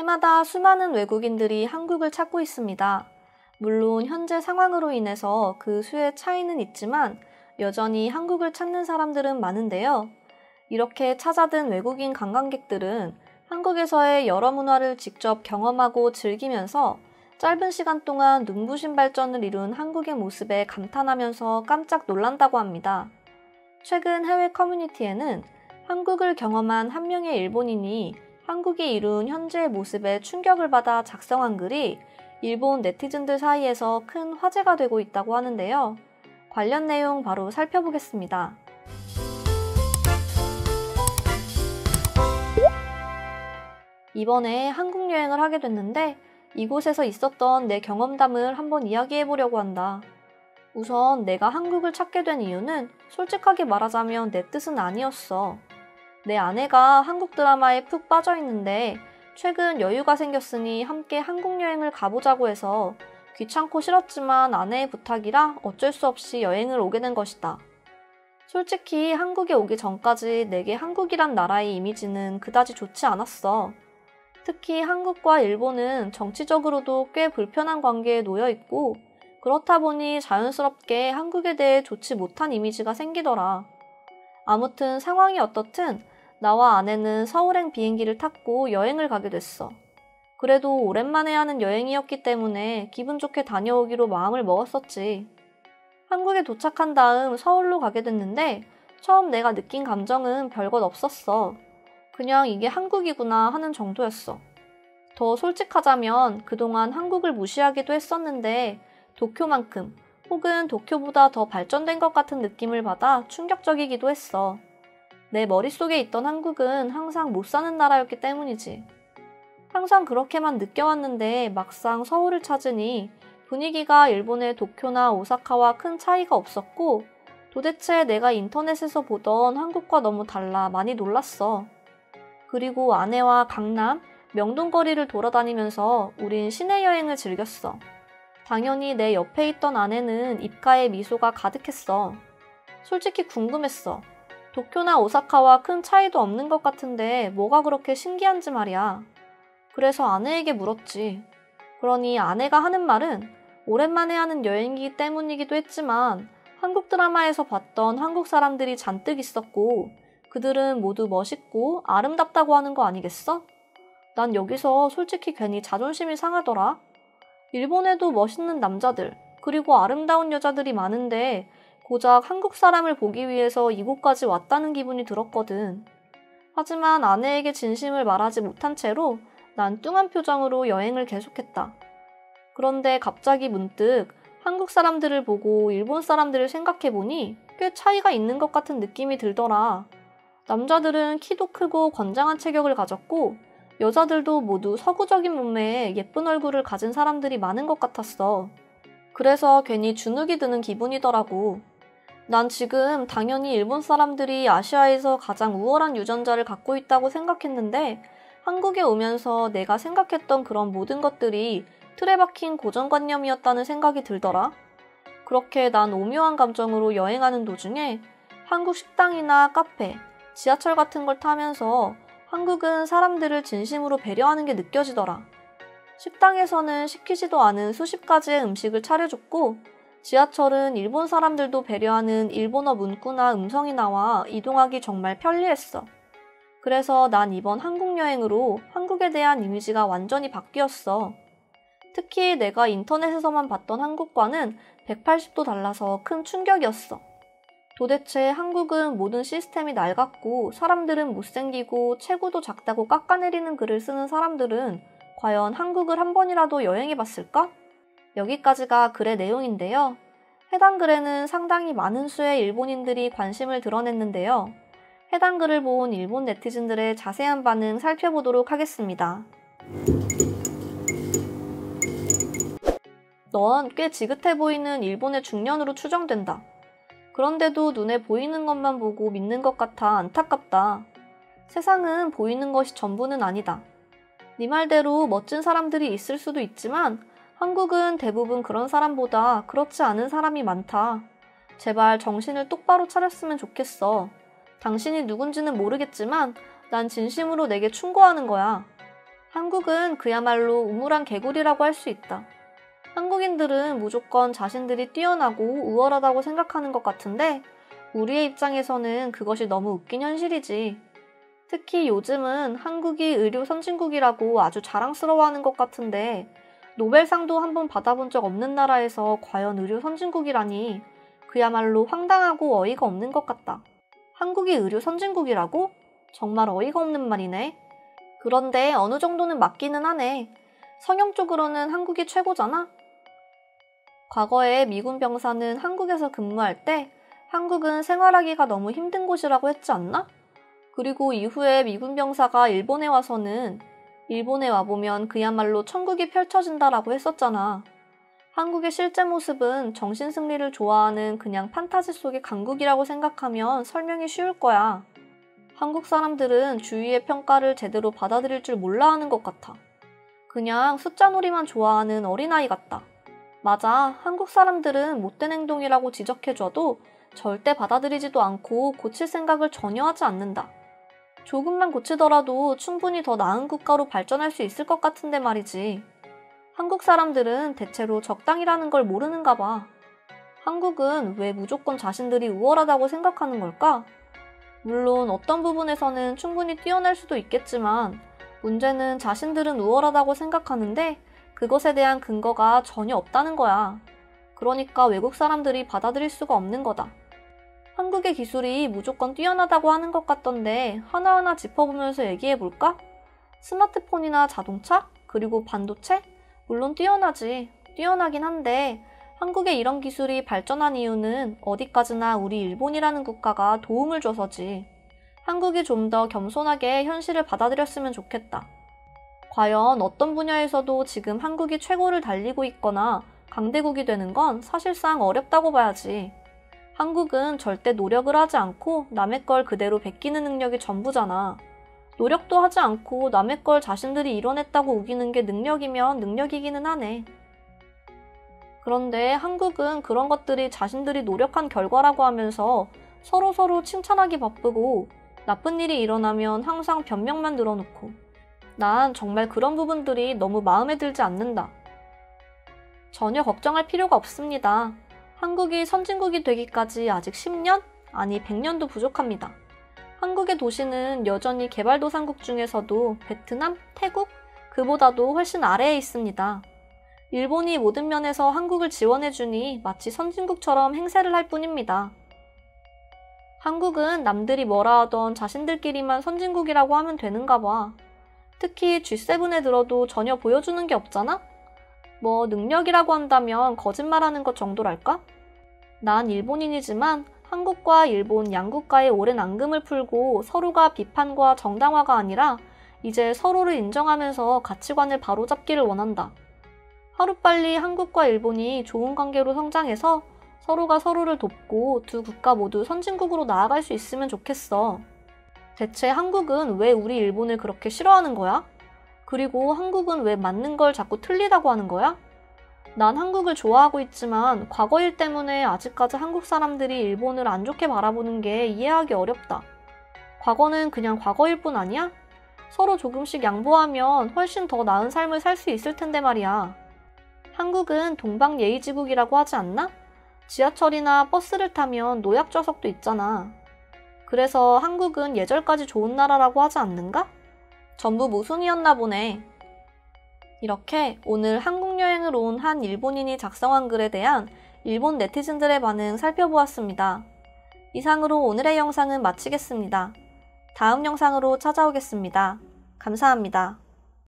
해마다 수많은 외국인들이 한국을 찾고 있습니다. 물론 현재 상황으로 인해서 그 수의 차이는 있지만 여전히 한국을 찾는 사람들은 많은데요. 이렇게 찾아든 외국인 관광객들은 한국에서의 여러 문화를 직접 경험하고 즐기면서 짧은 시간 동안 눈부신 발전을 이룬 한국의 모습에 감탄하면서 깜짝 놀란다고 합니다. 최근 해외 커뮤니티에는 한국을 경험한 한 명의 일본인이 한국이 이룬 현재의 모습에 충격을 받아 작성한 글이 일본 네티즌들 사이에서 큰 화제가 되고 있다고 하는데요. 관련 내용 바로 살펴보겠습니다. 이번에 한국 여행을 하게 됐는데 이곳에서 있었던 내 경험담을 한번 이야기해보려고 한다. 우선 내가 한국을 찾게 된 이유는 솔직하게 말하자면 내 뜻은 아니었어. 내 아내가 한국 드라마에 푹 빠져 있는데 최근 여유가 생겼으니 함께 한국 여행을 가보자고 해서 귀찮고 싫었지만 아내의 부탁이라 어쩔 수 없이 여행을 오게 된 것이다. 솔직히 한국에 오기 전까지 내게 한국이란 나라의 이미지는 그다지 좋지 않았어. 특히 한국과 일본은 정치적으로도 꽤 불편한 관계에 놓여 있고 그렇다 보니 자연스럽게 한국에 대해 좋지 못한 이미지가 생기더라. 아무튼 상황이 어떻든 나와 아내는 서울행 비행기를 탔고 여행을 가게 됐어. 그래도 오랜만에 하는 여행이었기 때문에 기분 좋게 다녀오기로 마음을 먹었었지. 한국에 도착한 다음 서울로 가게 됐는데 처음 내가 느낀 감정은 별것 없었어. 그냥 이게 한국이구나 하는 정도였어. 더 솔직하자면 그동안 한국을 무시하기도 했었는데 도쿄만큼 혹은 도쿄보다 더 발전된 것 같은 느낌을 받아 충격적이기도 했어. 내 머릿속에 있던 한국은 항상 못 사는 나라였기 때문이지. 항상 그렇게만 느껴왔는데 막상 서울을 찾으니 분위기가 일본의 도쿄나 오사카와 큰 차이가 없었고 도대체 내가 인터넷에서 보던 한국과 너무 달라 많이 놀랐어. 그리고 아내와 강남, 명동거리를 돌아다니면서 우린 시내 여행을 즐겼어. 당연히 내 옆에 있던 아내는 입가에 미소가 가득했어. 솔직히 궁금했어. 도쿄나 오사카와 큰 차이도 없는 것 같은데 뭐가 그렇게 신기한지 말이야. 그래서 아내에게 물었지. 그러니 아내가 하는 말은 오랜만에 하는 여행이기 때문이기도 했지만 한국 드라마에서 봤던 한국 사람들이 잔뜩 있었고 그들은 모두 멋있고 아름답다고 하는 거 아니겠어? 난 여기서 솔직히 괜히 자존심이 상하더라. 일본에도 멋있는 남자들 그리고 아름다운 여자들이 많은데 고작 한국 사람을 보기 위해서 이곳까지 왔다는 기분이 들었거든. 하지만 아내에게 진심을 말하지 못한 채로 난 뚱한 표정으로 여행을 계속했다. 그런데 갑자기 문득 한국 사람들을 보고 일본 사람들을 생각해보니 꽤 차이가 있는 것 같은 느낌이 들더라. 남자들은 키도 크고 건장한 체격을 가졌고 여자들도 모두 서구적인 몸매에 예쁜 얼굴을 가진 사람들이 많은 것 같았어. 그래서 괜히 주눅이 드는 기분이더라고. 난 지금 당연히 일본 사람들이 아시아에서 가장 우월한 유전자를 갖고 있다고 생각했는데 한국에 오면서 내가 생각했던 그런 모든 것들이 틀에 박힌 고정관념이었다는 생각이 들더라. 그렇게 난 오묘한 감정으로 여행하는 도중에 한국 식당이나 카페, 지하철 같은 걸 타면서 한국은 사람들을 진심으로 배려하는 게 느껴지더라. 식당에서는 시키지도 않은 수십 가지의 음식을 차려줬고 지하철은 일본 사람들도 배려하는 일본어 문구나 음성이 나와 이동하기 정말 편리했어. 그래서 난 이번 한국 여행으로 한국에 대한 이미지가 완전히 바뀌었어. 특히 내가 인터넷에서만 봤던 한국과는 180도 달라서 큰 충격이었어. 도대체 한국은 모든 시스템이 낡았고 사람들은 못생기고 체구도 작다고 깎아내리는 글을 쓰는 사람들은 과연 한국을 한 번이라도 여행해봤을까? 여기까지가 글의 내용인데요. 해당 글에는 상당히 많은 수의 일본인들이 관심을 드러냈는데요. 해당 글을 본 일본 네티즌들의 자세한 반응 살펴보도록 하겠습니다. 넌 꽤 지긋해 보이는 일본의 중년으로 추정된다. 그런데도 눈에 보이는 것만 보고 믿는 것 같아 안타깝다. 세상은 보이는 것이 전부는 아니다. 네 말대로 멋진 사람들이 있을 수도 있지만 한국은 대부분 그런 사람보다 그렇지 않은 사람이 많다. 제발 정신을 똑바로 차렸으면 좋겠어. 당신이 누군지는 모르겠지만 난 진심으로 내게 충고하는 거야. 한국은 그야말로 우물안 개구리라고 할 수 있다. 한국인들은 무조건 자신들이 뛰어나고 우월하다고 생각하는 것 같은데 우리의 입장에서는 그것이 너무 웃긴 현실이지. 특히 요즘은 한국이 의료 선진국이라고 아주 자랑스러워하는 것 같은데 노벨상도 한 번 받아본 적 없는 나라에서 과연 의료 선진국이라니 그야말로 황당하고 어이가 없는 것 같다. 한국이 의료 선진국이라고? 정말 어이가 없는 말이네. 그런데 어느 정도는 맞기는 하네. 성형적으로는 한국이 최고잖아? 과거에 미군 병사는 한국에서 근무할 때 한국은 생활하기가 너무 힘든 곳이라고 했지 않나? 그리고 이후에 미군 병사가 일본에 와서는 일본에 와보면 그야말로 천국이 펼쳐진다라고 했었잖아. 한국의 실제 모습은 정신승리를 좋아하는 그냥 판타지 속의 강국이라고 생각하면 설명이 쉬울 거야. 한국 사람들은 주위의 평가를 제대로 받아들일 줄 몰라 하는 것 같아. 그냥 숫자놀이만 좋아하는 어린아이 같다. 맞아, 한국 사람들은 못된 행동이라고 지적해줘도 절대 받아들이지도 않고 고칠 생각을 전혀 하지 않는다. 조금만 고치더라도 충분히 더 나은 국가로 발전할 수 있을 것 같은데 말이지. 한국 사람들은 대체로 적당이라는 걸 모르는가 봐. 한국은 왜 무조건 자신들이 우월하다고 생각하는 걸까? 물론 어떤 부분에서는 충분히 뛰어날 수도 있겠지만 문제는 자신들은 우월하다고 생각하는데 그것에 대한 근거가 전혀 없다는 거야. 그러니까 외국 사람들이 받아들일 수가 없는 거다. 한국의 기술이 무조건 뛰어나다고 하는 것 같던데 하나하나 짚어보면서 얘기해볼까? 스마트폰이나 자동차? 그리고 반도체? 물론 뛰어나지. 뛰어나긴 한데 한국의 이런 기술이 발전한 이유는 어디까지나 우리 일본이라는 국가가 도움을 줘서지. 한국이 좀 더 겸손하게 현실을 받아들였으면 좋겠다. 과연 어떤 분야에서도 지금 한국이 최고를 달리고 있거나 강대국이 되는 건 사실상 어렵다고 봐야지. 한국은 절대 노력을 하지 않고 남의 걸 그대로 베끼는 능력이 전부잖아. 노력도 하지 않고 남의 걸 자신들이 이뤄냈다고 우기는 게 능력이면 능력이기는 하네. 그런데 한국은 그런 것들이 자신들이 노력한 결과라고 하면서 서로서로 칭찬하기 바쁘고 나쁜 일이 일어나면 항상 변명만 늘어놓고 난 정말 그런 부분들이 너무 마음에 들지 않는다. 전혀 걱정할 필요가 없습니다. 한국이 선진국이 되기까지 아직 10년? 아니 100년도 부족합니다. 한국의 도시는 여전히 개발도상국 중에서도 베트남, 태국? 그보다도 훨씬 아래에 있습니다. 일본이 모든 면에서 한국을 지원해주니 마치 선진국처럼 행세를 할 뿐입니다. 한국은 남들이 뭐라 하던 자신들끼리만 선진국이라고 하면 되는가 봐. 특히 G7에 들어도 전혀 보여주는 게 없잖아? 뭐 능력이라고 한다면 거짓말하는 것 정도랄까? 난 일본인이지만 한국과 일본 양국과의 오랜 앙금을 풀고 서로가 비판과 정당화가 아니라 이제 서로를 인정하면서 가치관을 바로잡기를 원한다. 하루빨리 한국과 일본이 좋은 관계로 성장해서 서로가 서로를 돕고 두 국가 모두 선진국으로 나아갈 수 있으면 좋겠어. 대체 한국은 왜 우리 일본을 그렇게 싫어하는 거야? 그리고 한국은 왜 맞는 걸 자꾸 틀리다고 하는 거야? 난 한국을 좋아하고 있지만 과거 일 때문에 아직까지 한국 사람들이 일본을 안 좋게 바라보는 게 이해하기 어렵다. 과거는 그냥 과거일 뿐 아니야? 서로 조금씩 양보하면 훨씬 더 나은 삶을 살 수 있을 텐데 말이야. 한국은 동방예의지국이라고 하지 않나? 지하철이나 버스를 타면 노약 좌석도 있잖아. 그래서 한국은 예절까지 좋은 나라라고 하지 않는가? 전부 모순이었나 보네. 이렇게 오늘 한국 여행을 온 한 일본인이 작성한 글에 대한 일본 네티즌들의 반응 살펴보았습니다. 이상으로 오늘의 영상은 마치겠습니다. 다음 영상으로 찾아오겠습니다. 감사합니다.